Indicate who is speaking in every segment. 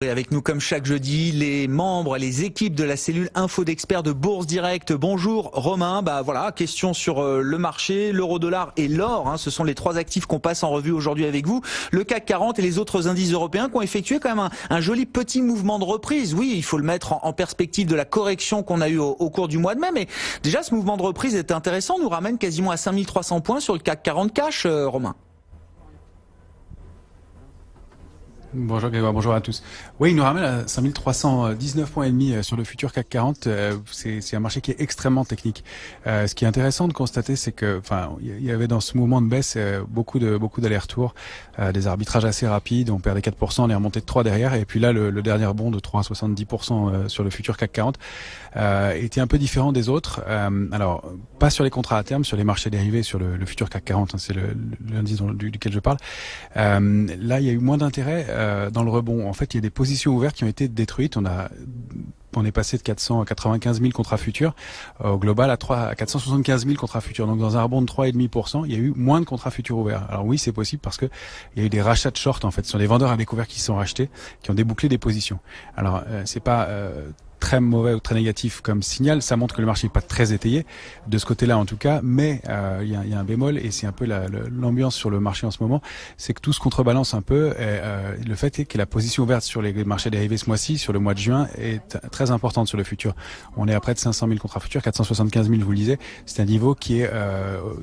Speaker 1: Et avec nous comme chaque jeudi, les membres, les équipes de la cellule info d'experts de Bourse Direct. Bonjour Romain, voilà, question sur le marché, l'euro-dollar et l'or, ce sont les trois actifs qu'on passe en revue aujourd'hui avec vous. Le CAC 40 et les autres indices européens qui ont effectué quand même un joli petit mouvement de reprise. Oui, il faut le mettre en perspective de la correction qu'on a eue au cours du mois de mai, mais déjà ce mouvement de reprise est intéressant, nous ramène quasiment à 5300 points sur le CAC 40 cash, Romain.
Speaker 2: Bonjour Grégoire, bonjour à tous. Oui, il nous ramène à 5319 points et demi sur le futur CAC 40. C'est un marché qui est extrêmement technique. Ce qui est intéressant de constater, c'est que, il y avait dans ce mouvement de baisse beaucoup d'allers-retours, des arbitrages assez rapides. On perdait 4%, on est remonté de 3 derrière, et puis là, le dernier bond de 3,70% sur le futur CAC 40 était un peu différent des autres. Alors, pas sur les contrats à terme, sur les marchés dérivés, sur le futur CAC 40, c'est l'indice duquel je parle. Là, il y a eu moins d'intérêt dans le rebond. En fait, il y a des positions ouvertes qui ont été détruites. On est passé de 495 000 contrats futurs au global à 475 000 contrats futurs. Donc dans un rebond de 3,5%, il y a eu moins de contrats futurs ouverts. Alors oui, c'est possible parce que il y a eu des rachats de short en fait. Ce sont des vendeurs à découvert qui sont rachetés, qui ont débouclé des positions. Alors c'est pas très mauvais ou très négatif comme signal, ça montre que le marché n'est pas très étayé de ce côté-là en tout cas, mais il y a un bémol et c'est un peu l'ambiance sur le marché en ce moment, c'est que tout se contrebalance un peu. Le fait est que la position ouverte sur les marchés dérivés ce mois-ci, sur le mois de juin, est très importante sur le futur. On est à près de 500 000 contrats futurs, 475 000 je vous le disais, c'est un niveau qui est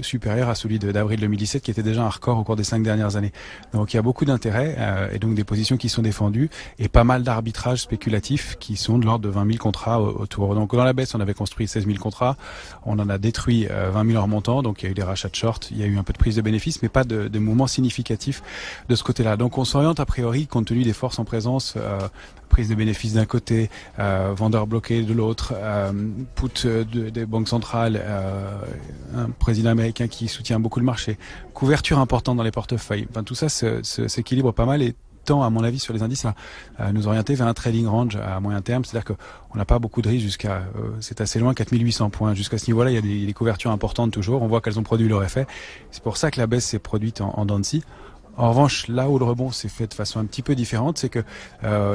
Speaker 2: supérieur à celui d'avril 2017 qui était déjà un record au cours des 5 dernières années. Donc il y a beaucoup d'intérêt et donc des positions qui sont défendues et pas mal d'arbitrages spéculatifs qui sont de l'ordre de 20 000 contrats autour. Donc dans la baisse, on avait construit 16 000 contrats, on en a détruit 20 000 en remontant, donc il y a eu des rachats de short, il y a eu un peu de prise de bénéfices, mais pas de mouvements significatifs de ce côté-là. Donc on s'oriente a priori, compte tenu des forces en présence, prise de bénéfices d'un côté, vendeurs bloqués de l'autre, put des banques centrales, un président américain qui soutient beaucoup le marché, couverture importante dans les portefeuilles. Tout ça s'équilibre pas mal et tend, à mon avis, sur les indices à nous orienter vers un trading range à moyen terme, c'est-à-dire qu'on n'a pas beaucoup de risques jusqu'à, c'est assez loin, 4800 points. Jusqu'à ce niveau-là, il y a des couvertures importantes toujours. On voit qu'elles ont produit leur effet. C'est pour ça que la baisse s'est produite en dents de scie. En revanche, là où le rebond s'est fait de façon un petit peu différente, c'est que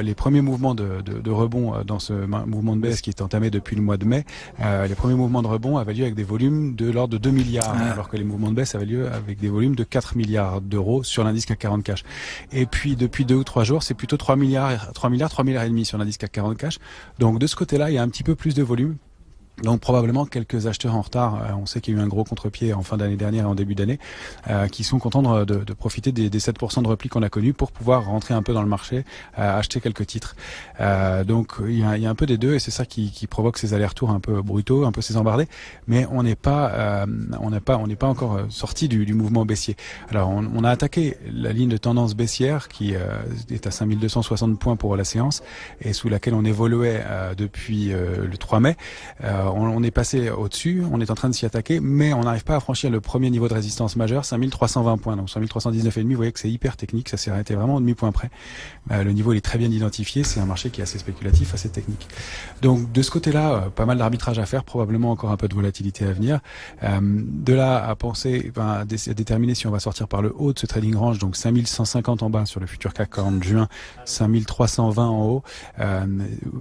Speaker 2: les premiers mouvements de rebond dans ce mouvement de baisse qui est entamé depuis le mois de mai, les premiers mouvements de rebond avaient lieu avec des volumes de l'ordre de 2 milliards, alors que les mouvements de baisse avaient lieu avec des volumes de 4 milliards d'euros sur l'indice CAC 40 cash. Et puis depuis 2 ou 3 jours, c'est plutôt 3 milliards et demi sur l'indice CAC 40 cash. Donc de ce côté-là, il y a un petit peu plus de volume. Donc probablement quelques acheteurs en retard, on sait qu'il y a eu un gros contre-pied en fin d'année dernière et en début d'année, qui sont contents de profiter des 7% de repli qu'on a connus pour pouvoir rentrer un peu dans le marché, acheter quelques titres. Donc il y a un peu des deux et c'est ça qui provoque ces allers-retours un peu brutaux, un peu ces embardés, mais on n'est pas encore sorti du mouvement baissier. Alors on a attaqué la ligne de tendance baissière qui est à 5260 points pour la séance et sous laquelle on évoluait depuis le 3 mai. On est passé au-dessus, on est en train de s'y attaquer, mais on n'arrive pas à franchir le premier niveau de résistance majeur, 5320 points, donc 5319,5, vous voyez que c'est hyper technique, ça s'est arrêté vraiment au demi-point près. Le niveau il est très bien identifié, c'est un marché qui est assez spéculatif, assez technique. Donc de ce côté-là, pas mal d'arbitrage à faire, probablement encore un peu de volatilité à venir. De là à penser, à déterminer si on va sortir par le haut de ce trading range, donc 5150 en bas sur le futur CAC 40 juin, 5320 en haut,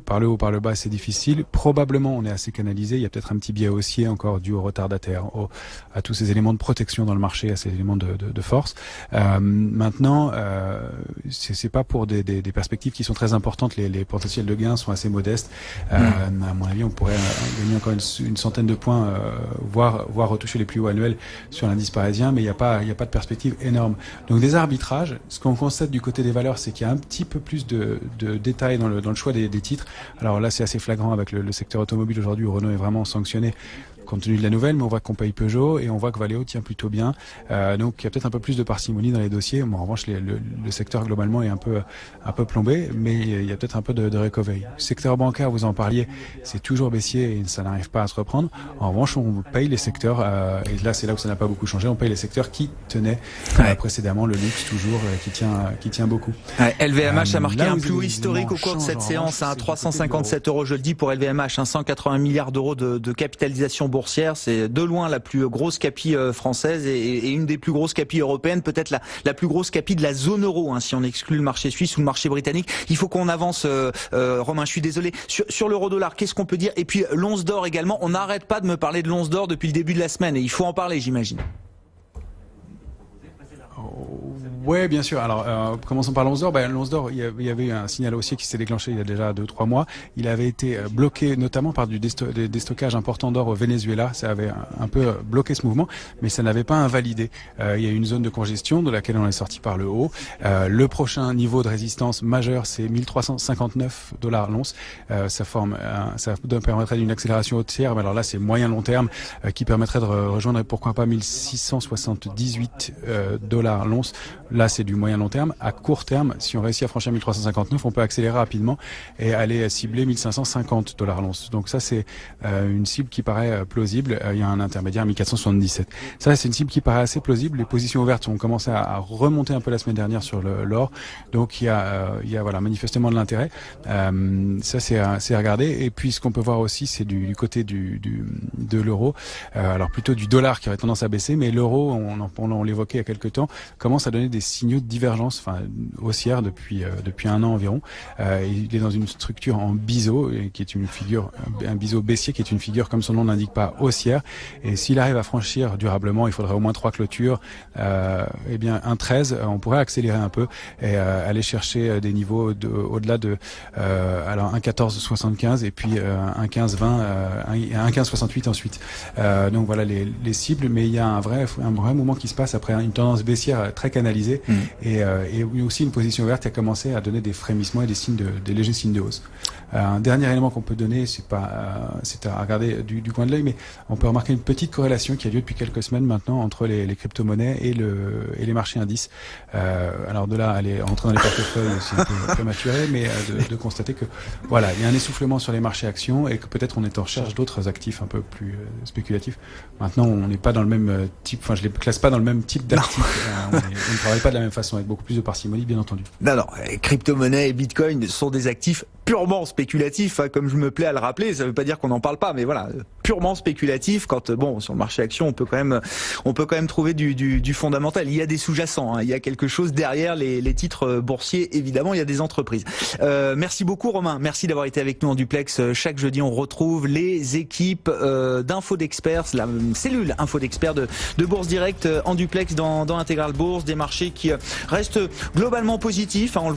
Speaker 2: par le haut, par le bas c'est difficile. Probablement on est assez canalisé. Il y a peut-être un petit biais haussier encore dû au retardataire, à tous ces éléments de protection dans le marché, à ces éléments de force. Maintenant, c'est pas pour des perspectives qui sont très importantes. Les potentiels de gains sont assez modestes. À mon avis, on pourrait gagner encore une centaine de points, voire retoucher les plus hauts annuels sur l'indice parisien, mais il n'y a pas de perspective énorme. Donc des arbitrages. Ce qu'on constate du côté des valeurs, c'est qu'il y a un petit peu plus de détails dans le choix des titres. Alors là, c'est assez flagrant avec le secteur automobile aujourd'hui où Renault est vraiment sanctionné compte tenu de la nouvelle, mais on voit qu'on paye Peugeot et on voit que Valeo tient plutôt bien. Donc il y a peut-être un peu plus de parcimonie dans les dossiers. En revanche, le secteur globalement est un peu plombé, mais il y a peut-être un peu de recovery. Le secteur bancaire, vous en parliez, c'est toujours baissier et ça n'arrive pas à se reprendre. En revanche, on paye les secteurs, et là c'est là où ça n'a pas beaucoup changé, on paye les secteurs qui tenaient précédemment, le luxe toujours, qui tient beaucoup.
Speaker 1: LVMH a marqué un plus haut historique au cours de cette séance, 357 euros, je le dis, pour LVMH, 180 milliards d'euros de capitalisation boursière. boursière. C'est de loin la plus grosse capi française et une des plus grosses capis européennes, peut-être la plus grosse capi de la zone euro, hein, si on exclut le marché suisse ou le marché britannique. Il faut qu'on avance, Romain, je suis désolé. Sur l'euro-dollar, qu'est-ce qu'on peut dire? Et puis l'once d'or également, on n'arrête pas de me parler de l'once d'or depuis le début de la semaine et il faut en parler, j'imagine.
Speaker 2: Ouais, bien sûr. Alors, commençons par l'once d'or. L'once d'or, il y avait un signal haussier qui s'est déclenché il y a déjà 2-3 mois. Il avait été bloqué notamment par des stockages importants d'or au Venezuela. Ça avait un peu bloqué ce mouvement, mais ça n'avait pas invalidé. Il y a eu une zone de congestion de laquelle on est sorti par le haut. Le prochain niveau de résistance majeur, c'est 1359 $ l'once. Ça permettrait d'une accélération haussière. Mais alors là, c'est moyen long terme qui permettrait de rejoindre pourquoi pas 1678 $ l'once. Là, c'est du moyen long terme. À court terme, si on réussit à franchir 1359, on peut accélérer rapidement et aller cibler 1550 $ l'once. Donc ça, c'est une cible qui paraît plausible. Il y a un intermédiaire à 1477. Ça, c'est une cible qui paraît assez plausible. Les positions ouvertes ont commencé à remonter un peu la semaine dernière sur l'or. Donc il y a voilà, manifestement de l'intérêt. Ça, c'est à regarder. Et puis, ce qu'on peut voir aussi, c'est du côté de l'euro. Alors plutôt du dollar qui aurait tendance à baisser, mais l'euro, on l'évoquait il y a quelques temps, commence à donner des signaux de divergence, haussière depuis un an environ. Il est dans une structure en biseau, qui est une figure, un biseau baissier, qui est une figure, comme son nom l'indique pas, haussière. Et s'il arrive à franchir durablement, il faudrait au moins 3 clôtures. Eh bien, un 13, on pourrait accélérer un peu et aller chercher des niveaux au-delà de alors 1,1475 et puis 1,1520 et 1,1568 ensuite. Donc voilà les cibles, mais il y a un vrai mouvement qui se passe après une tendance baissière très canalisée et aussi une position ouverte qui a commencé à donner des frémissements et des légers signes de hausse. Un dernier élément qu'on peut donner, c'est à regarder du coin de l'œil, mais on peut remarquer une petite corrélation qui a lieu depuis quelques semaines maintenant entre les crypto-monnaies et les marchés indices. Alors de là, aller rentrer dans les portefeuilles, c'est un peu prématuré, mais de constater que voilà, il y a un essoufflement sur les marchés actions et que peut-être on est en recherche d'autres actifs un peu plus spéculatifs. Maintenant, on n'est pas dans le même type, je les classe pas dans le même type d'actifs. On ne travaille pas de la même façon, avec beaucoup plus de parcimonie, bien entendu.
Speaker 1: Non, crypto-monnaie et bitcoin sont des actifs purement spéculatifs, hein, comme je me plais à le rappeler. Ça veut pas dire qu'on n'en parle pas, mais voilà, purement spéculatif. Quand sur le marché action, on peut quand même trouver du fondamental. Il y a des sous-jacents, hein, il y a quelque chose derrière les titres boursiers. Évidemment, il y a des entreprises. Merci beaucoup, Romain. Merci d'avoir été avec nous en duplex. Chaque jeudi, on retrouve les équipes d'info d'experts, la cellule info d'experts de Bourse Direct en duplex dans Intégral Bourse, des marchés qui restent globalement positifs. Hein,